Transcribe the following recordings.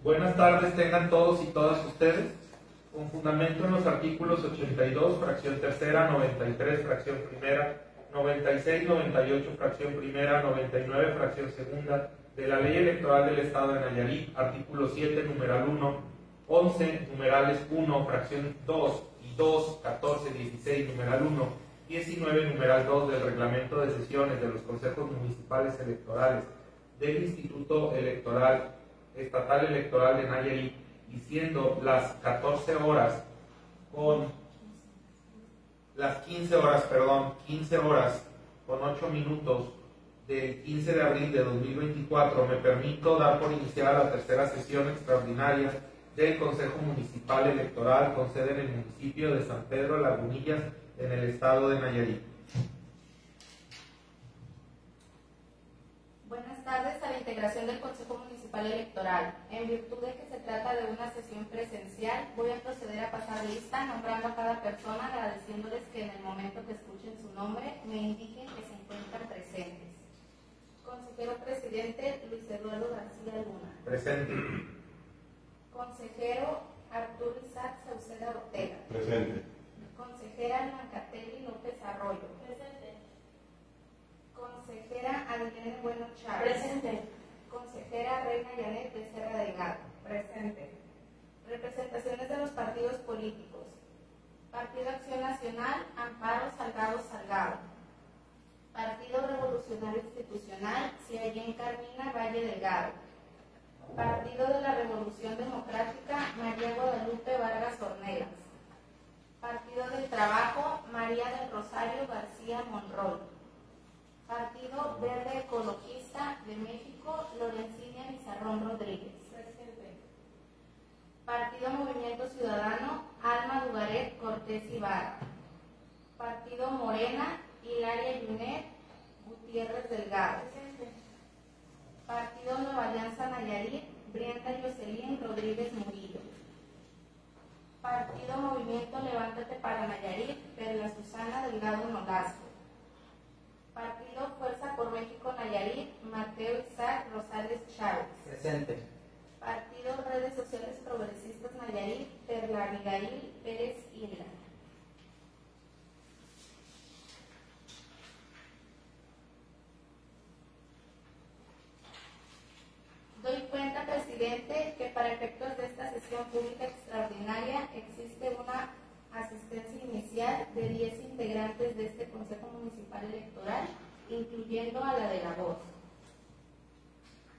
Buenas tardes tengan todos y todas ustedes. Con fundamento en los artículos 82, fracción tercera, 93, fracción primera, 96, 98, fracción primera, 99, fracción segunda de la Ley Electoral del Estado de Nayarit, artículo 7, numeral 1, 11, numerales 1, fracción 2 y 2, 14, 16, numeral 1, 19, numeral 2 del Reglamento de Sesiones de los Consejos Municipales Electorales del Instituto Estatal Electoral de Nayarit, y siendo las 14 horas con las 15 horas con 8 minutos del 15 de abril de 2024, me permito dar por iniciada la tercera sesión extraordinaria del Consejo Municipal Electoral con sede en el municipio de San Pedro Lagunillas, en el estado de Nayarit. Buenas tardes a la integración del Consejo Municipal Electoral. En virtud de que se trata de una sesión presencial, voy a proceder a pasar lista, nombrando a cada persona, agradeciéndoles que en el momento que escuchen su nombre me indiquen que se encuentran presentes. Consejero presidente Luis Eduardo García Luna. Presente. Consejero Arturo Isaac Sauceda Ortega. Presente. Consejera Blanca López Arroyo. Presente. Consejera Adriana Bueno Chávez. Presente. Consejera Reina Yanet Becerra Delgado. Presente. Representaciones de los partidos políticos. Partido Acción Nacional, Amparo Salgado Salgado. Partido Revolucionario Institucional, Ciayén Carmina Valle Delgado. Partido de la Revolución Democrática, María Guadalupe Vargas Ornelas. Partido del Trabajo, María del Rosario García Monroy. Partido Verde Ecologista de México, Lorencina Pizarrón Rodríguez. Presente. Partido Movimiento Ciudadano, Alma Dugaret Cortés Ibarra. Partido Morena, Hilaria Yunet Gutiérrez Delgado. Presente. Partido Nueva Alianza Nayarit, Brienda Jocelyn Rodríguez Murillo. Partido Movimiento Levántate para Nayarit, Perla Susana Delgado Nolasco. Partido Fuerza por México Nayarit, Mateo Isaac Rosales Chávez. Presente. Partido Redes Sociales Progresistas Nayarit, Perla Abigail Pérez Isla. Doy cuenta, presidente, que para efectos de esta sesión pública extraordinaria existe una asistencia inicial de 10 integrantes de este Consejo Municipal Electoral, incluyendo a la de la voz.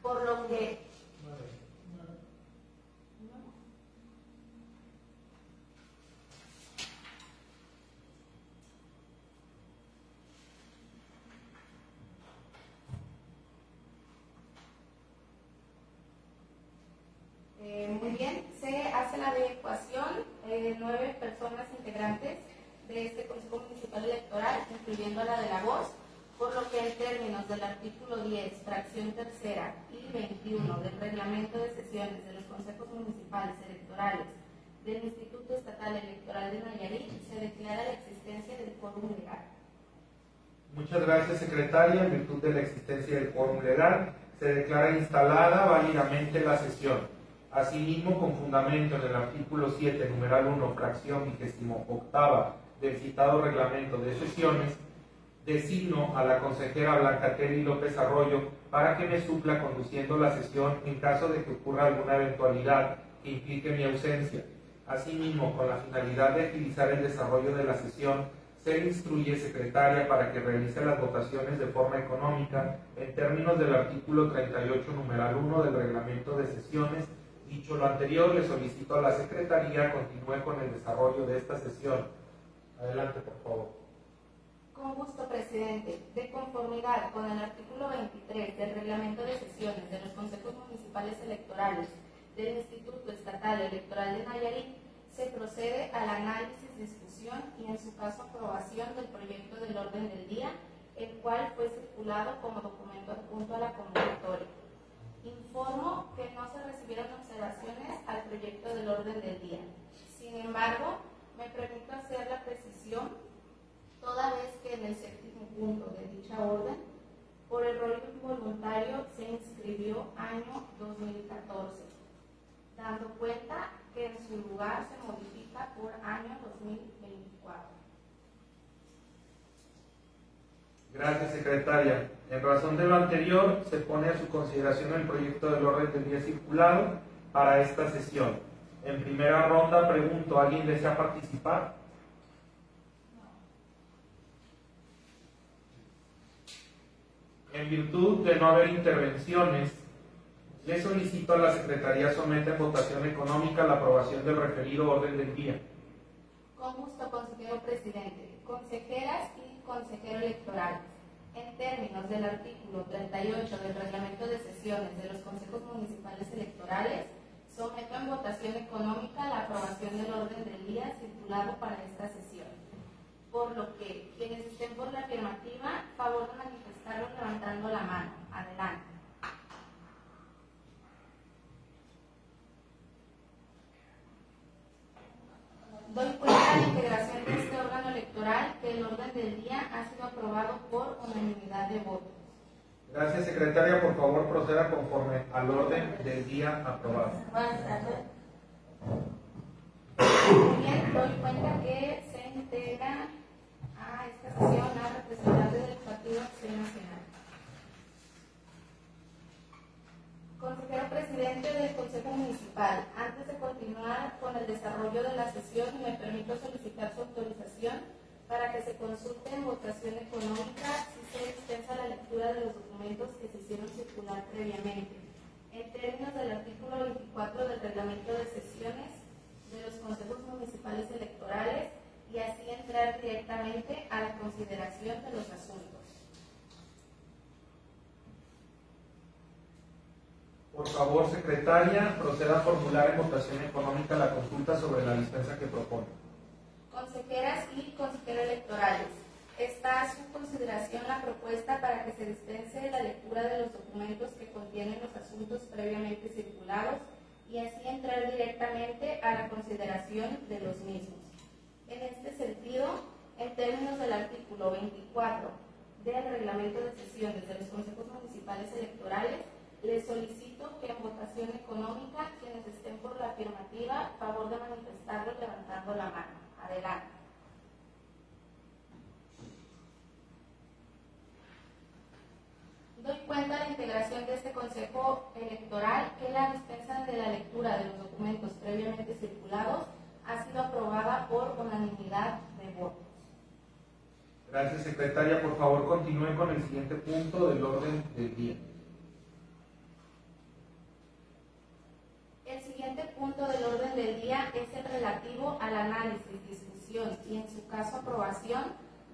Por lo que muy bien, se hace la adecuación de 9 personas integrantes de este Consejo Municipal Electoral, incluyendo a la de la voz, por lo que en términos del artículo 10, fracción tercera y 21 del Reglamento de Sesiones de los Consejos Municipales Electorales del Instituto Estatal Electoral de Nayarit, se declara la existencia del quórum legal. Muchas gracias, secretaria. En virtud de la existencia del quórum legal, se declara instalada válidamente la sesión. Asimismo, con fundamento en el artículo 7, numeral 1, fracción 28ª del citado reglamento de sesiones, designo a la consejera Blanca López Arroyo para que me supla conduciendo la sesión en caso de que ocurra alguna eventualidad que implique mi ausencia. Asimismo, con la finalidad de agilizar el desarrollo de la sesión, se le instruye, secretaria, para que realice las votaciones de forma económica en términos del artículo 38, numeral 1 del reglamento de sesiones. Dicho lo anterior, le solicito a la Secretaría continúe con el desarrollo de esta sesión. Adelante, por favor. Con gusto, presidente. De conformidad con el artículo 23 del Reglamento de Sesiones de los Consejos Municipales Electorales del Instituto Estatal Electoral de Nayarit, se procede al análisis, discusión y, en su caso, aprobación del proyecto del orden del día, el cual fue circulado como documento adjunto a la convocatoria. Informo que no se recibieron observaciones al proyecto del orden del día. Sin embargo, me permito hacer la precisión, toda vez que en el séptimo punto de dicha orden, por error involuntario, se inscribió año 2014. dando cuenta que en su lugar se modifica por año 2024. Gracias, secretaria. En razón de lo anterior, se pone a su consideración el proyecto del orden del día circulado para esta sesión. En primera ronda pregunto, ¿alguien desea participar? En virtud de no haber intervenciones, le solicito a la Secretaría someta en votación económica la aprobación del referido orden del día. Con gusto, consejero presidente. Consejeras y consejero electorales, en términos del artículo 38 del reglamento de sesiones de los consejos municipales electorales, someto en votación económica la aprobación del orden del día circulado para esta sesión. Por lo que, quienes estén por la afirmativa, favor de manifestarlo levantando la mano. Adelante. Doy cuenta de la integración de este órgano electoral, que el orden del día ha sido aprobado por unanimidad de votos. Gracias, secretaria. Por favor, proceda conforme al orden del día aprobado. Buenas tardes. Bien, doy cuenta que se integra a esta sesión a representantes del Partido Acción Nacional. Consejero presidente del Consejo Municipal, antes de continuar con el desarrollo de la sesión, me permito solicitar su autorización para que se consulte en votación económica si se dispensa la lectura de los documentos que se hicieron circular previamente, en términos del artículo 24 del reglamento de sesiones de los consejos municipales electorales, y así entrar directamente a la consideración de los asuntos. Por favor, secretaria, proceda a formular en votación económica la consulta sobre la dispensa que propone. Consejeras y consejeros electorales, está a su consideración la propuesta para que se dispense la lectura de los documentos que contienen los asuntos previamente circulados y así entrar directamente a la consideración de los mismos. En este sentido, en términos del artículo 24 del reglamento de sesiones de los consejos municipales electorales, les solicito que en votación económica, quienes estén por la afirmativa, favor de manifestarlo levantando la mano. Adelante. Doy cuenta de la integración de este Consejo Electoral que la dispensa de la lectura de los documentos previamente circulados ha sido aprobada por unanimidad de votos. Gracias, secretaria. Por favor, continúe con el siguiente punto del orden del día. El siguiente punto del orden del día es el relativo al análisis, discusión y, en su caso, aprobación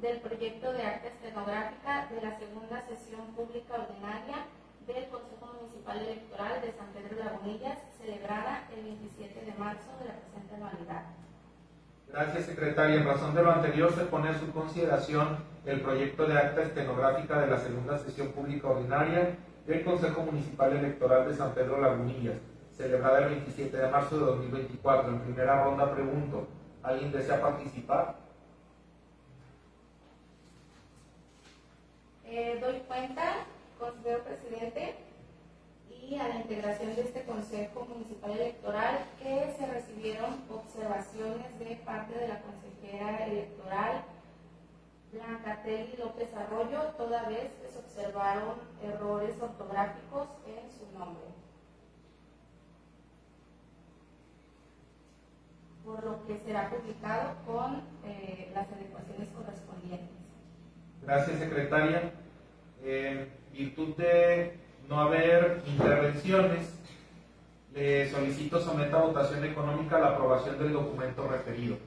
del proyecto de acta estenográfica de la segunda sesión pública ordinaria del Consejo Municipal Electoral de San Pedro de Lagunillas, celebrada el 27 de marzo de la presente anualidad. Gracias, secretaria. En razón de lo anterior, se pone a su consideración el proyecto de acta estenográfica de la segunda sesión pública ordinaria del Consejo Municipal Electoral de San Pedro de Lagunillas, celebrada el 27 de marzo de 2024. En primera ronda pregunto, ¿alguien desea participar? Doy cuenta, consejero presidente, y a la integración de este Consejo Municipal Electoral, que se recibieron observaciones de parte de la consejera electoral Blanca Telly López Arroyo, toda vez que se observaron errores ortográficos en su nombre, por lo que será publicado con las adecuaciones correspondientes. Gracias, secretaria. En virtud de no haber intervenciones, le solicito someta a votación económica la aprobación del documento referido.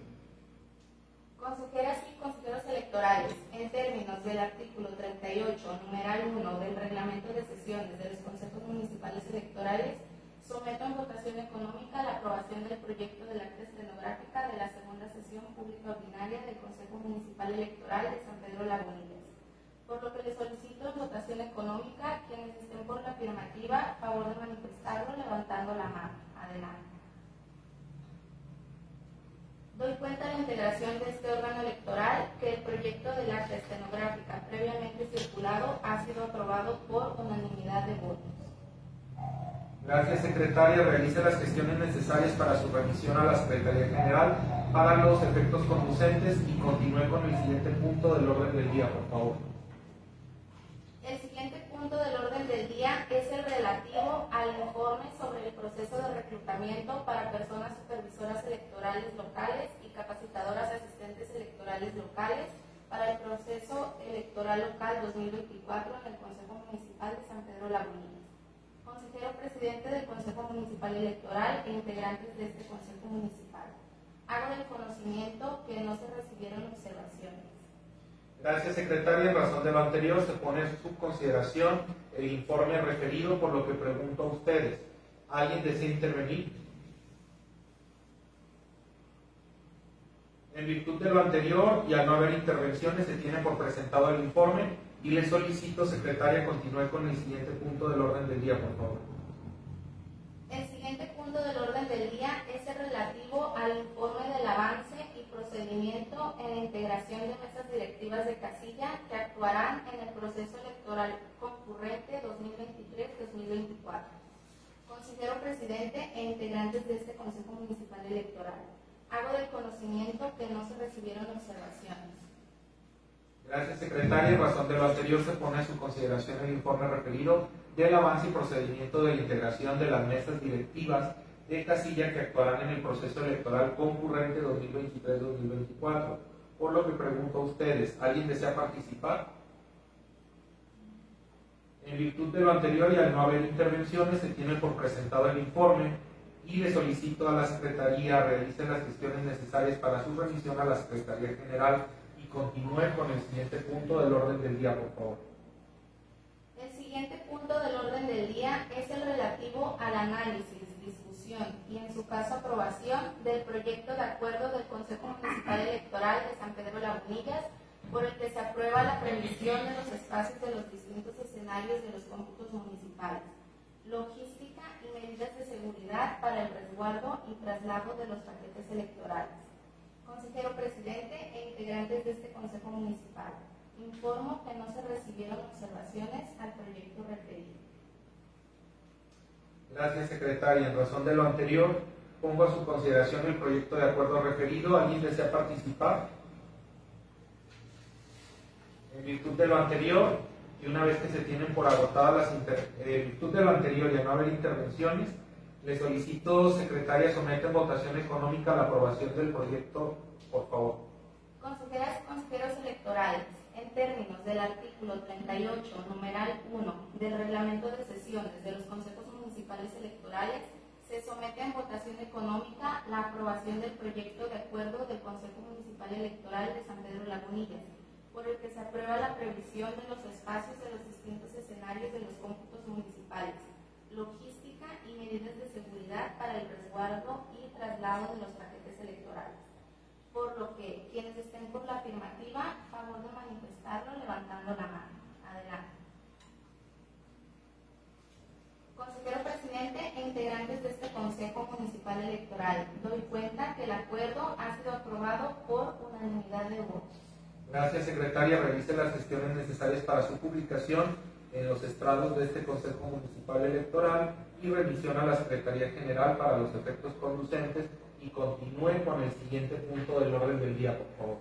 Consejeras y consejeros electorales, en términos del artículo 38, numeral 1 del reglamento de sesiones de los consejos municipales electorales, someto en votación económica la aprobación del proyecto de la acta estenográfica de la segunda sesión pública ordinaria del Consejo Municipal Electoral de San Pedro Lagunillas. Por lo que le solicito en votación económica, quienes estén por la afirmativa, favor de manifestarlo levantando la mano. Adelante. Doy cuenta de la integración de este órgano electoral que el proyecto de la acta estenográfica previamente circulado ha sido aprobado por unanimidad de votos. Gracias, secretaria. Realice las gestiones necesarias para su remisión a la Secretaría General para los efectos conducentes y continúe con el siguiente punto del orden del día, por favor. El siguiente punto del orden del día es el relativo al informe sobre el proceso de reclutamiento para personas supervisoras electorales locales y capacitadoras asistentes electorales locales para el proceso electoral local 2024 en el Consejo Municipal de San Pedro Lagunillas. Consejero presidente del Consejo Municipal Electoral e integrantes de este Consejo Municipal. Hago del conocimiento que no se recibieron observaciones. Gracias, secretaria. En razón de lo anterior, se pone en su consideración el informe referido, por lo que pregunto a ustedes. ¿Alguien desea intervenir? En virtud de lo anterior y al no haber intervenciones, se tiene por presentado el informe y le solicito, secretaria, continúe con el siguiente punto del orden del día, por favor. El siguiente punto del orden del día es el relativo al informe del avance y procedimiento en la integración de mesas directivas de casilla que actuarán en el proceso electoral concurrente 2023-2024. Consejero presidente e integrantes de este Consejo Municipal Electoral. Hago del conocimiento que no se recibieron observaciones. Gracias, secretaria. En razón de lo anterior, se pone a su consideración el informe referido del avance y procedimiento de la integración de las mesas directivas de casilla que actuarán en el proceso electoral concurrente 2023-2024. Por lo que pregunto a ustedes, ¿alguien desea participar? En virtud de lo anterior y al no haber intervenciones, se tiene por presentado el informe y le solicito a la Secretaría realice las gestiones necesarias para su remisión a la Secretaría General y continúe con el siguiente punto del orden del día, por favor. El siguiente punto del orden del día es el relativo al análisis, discusión y, en su caso, aprobación del proyecto de acuerdo del Consejo Municipal Electoral de San Pedro Lagunillas, por el que se aprueba la previsión de los espacios de los distintos escenarios de los cómputos municipales, logística y medidas de seguridad para el resguardo y traslado de los paquetes electorales. Consejero presidente e integrantes de este Consejo Municipal. Informo que no se recibieron observaciones al proyecto referido. Gracias, secretaria. En razón de lo anterior, pongo a su consideración el proyecto de acuerdo referido. ¿Alguien desea participar? En virtud de lo anterior, y una vez que se tienen por agotadas en virtud de lo anterior y a no haber intervenciones, le solicito, secretaria, somete en votación económica la aprobación del proyecto, por favor. Consejeras y consejeros electorales, en términos del artículo 38, numeral 1 del reglamento de sesiones de los consejos municipales electorales, se somete en votación económica la aprobación del proyecto de acuerdo del Consejo Municipal Electoral de San Pedro Lagunillas, por el que se aprueba la previsión de los espacios de los distintos escenarios de los cómputos municipales, logística y medidas de seguridad para el resguardo y traslado de los paquetes electorales. Por lo que quienes estén por la afirmativa, favor de manifestarlo levantando la mano. Adelante. Consejero presidente e integrantes de este Consejo Municipal Electoral, doy cuenta que el acuerdo ha sido aprobado por unanimidad de votos. Gracias, secretaria. Realice las gestiones necesarias para su publicación en los estrados de este Consejo Municipal Electoral y remisión a la Secretaría General para los efectos conducentes y continúe con el siguiente punto del orden del día, por favor.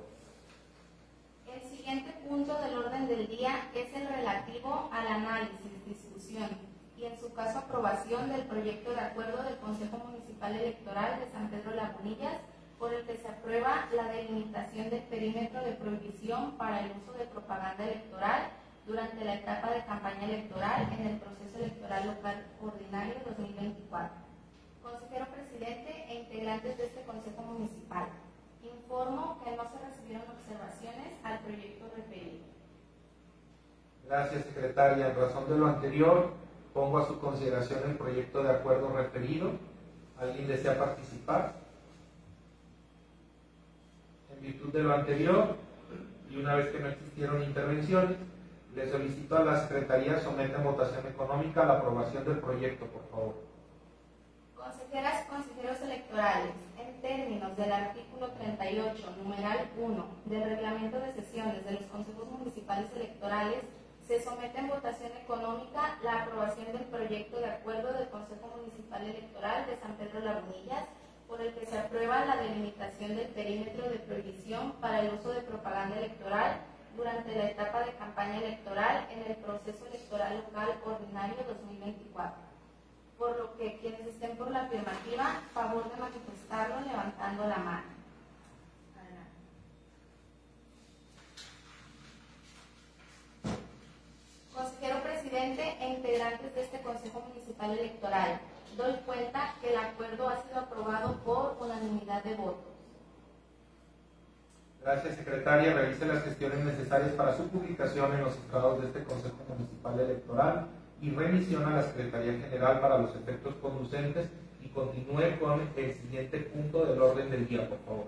El siguiente punto del orden del día es el relativo al análisis, discusión y, en su caso, aprobación del proyecto de acuerdo del Consejo Municipal Electoral de San Pedro Lagunillas, por el que se aprueba la delimitación del perímetro de prohibición para el uso de propaganda electoral durante la etapa de campaña electoral en el proceso electoral local ordinario 2024. Consejero presidente e integrantes de este Consejo Municipal, informo que no se recibieron observaciones al proyecto referido. Gracias, secretaria. En razón de lo anterior, pongo a su consideración el proyecto de acuerdo referido. ¿Alguien desea participar? En virtud de lo anterior, y una vez que no existieron intervenciones, le solicito a la Secretaría someta en votación económica la aprobación del proyecto, por favor. Consejeras y consejeros electorales, en términos del artículo 38, numeral 1 del reglamento de sesiones de los consejos municipales electorales, Se somete en votación económica la aprobación del proyecto de acuerdo del Consejo Municipal Electoral de San Pedro Lagunillas, por el que se aprueba la delimitación del perímetro de prohibición para el uso de propaganda electoral durante la etapa de campaña electoral en el proceso electoral local ordinario 2024. Por lo que quienes estén por la afirmativa, favor de manifestarlo levantando la mano. Adelante. Consejero presidente e integrantes de este Consejo Municipal Electoral, doy cuenta que el acuerdo ha sido aprobado por unanimidad de votos. Gracias, secretaria. Realice las gestiones necesarias para su publicación en los estados de este Consejo Municipal Electoral y remisión a la Secretaría General para los efectos conducentes, y continúe con el siguiente punto del orden del día, por favor.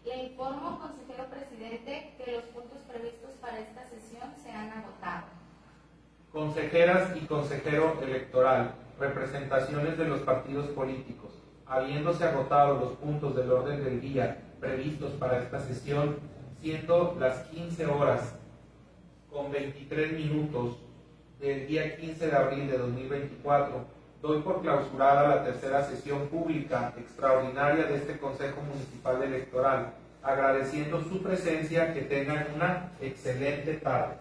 Le informo, consejero presidente, que los puntos previstos para esta sesión se han agotado. Consejeras y consejero electoral, representaciones de los partidos políticos. Habiéndose agotado los puntos del orden del día previstos para esta sesión, siendo las 15 horas con 23 minutos del día 15 de abril de 2024, doy por clausurada la tercera sesión pública extraordinaria de este Consejo Municipal Electoral, agradeciendo su presencia. Que tengan una excelente tarde.